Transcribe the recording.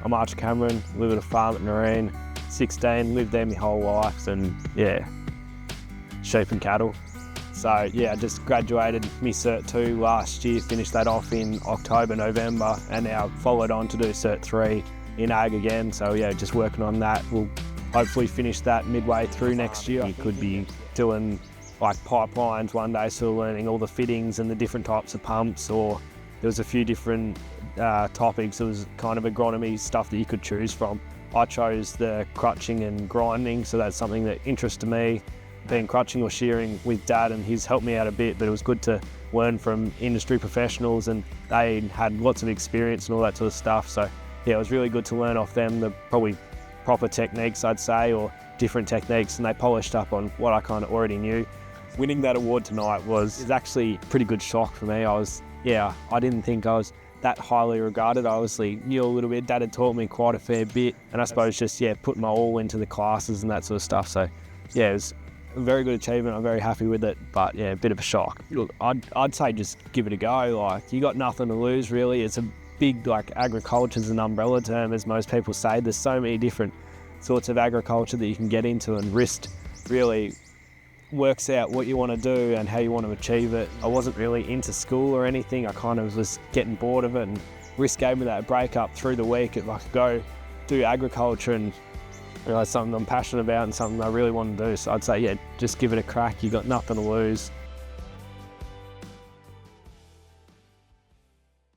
I'm Archer Cameron, live at a farm at Nareen, 16, lived there my whole life, and yeah, sheep and cattle. So yeah, I just graduated my Cert 2 last year, finished that off in October, November, and now followed on to do Cert 3 in Ag again. So yeah, just working on that. We'll hopefully finish that midway through next year. You could be doing like pipelines one day, so learning all the fittings and the different types of pumps, or there was a few different topics. It was kind of agronomy stuff that you could choose from. I chose the crutching and grinding, so that's something that interested me. Being crutching or shearing with Dad, and he's helped me out a bit, but it was good to learn from industry professionals, and they had lots of experience and all that sort of stuff. So yeah, it was really good to learn off them the probably proper techniques, I'd say, or different techniques, and they polished up on what I kind of already knew. Winning that award tonight was actually a pretty good shock for me. I didn't think I was that highly regarded. I obviously knew a little bit. Dad had taught me quite a fair bit, and I suppose just putting my all into the classes and that sort of stuff. So yeah, it was a very good achievement. I'm very happy with it, but yeah, a bit of a shock. Look, I'd say just give it a go. Like, you got nothing to lose really. It's a big, like, agriculture's an umbrella term, as most people say. There's so many different sorts of agriculture that you can get into, and RIST really works out what you want to do and how you want to achieve it. I wasn't really into school or anything. I kind of was getting bored of it, and RIST gave me that break up through the week. If I could go do agriculture and realize something I'm passionate about and something I really want to do. So I'd say, yeah, just give it a crack. You got nothing to lose.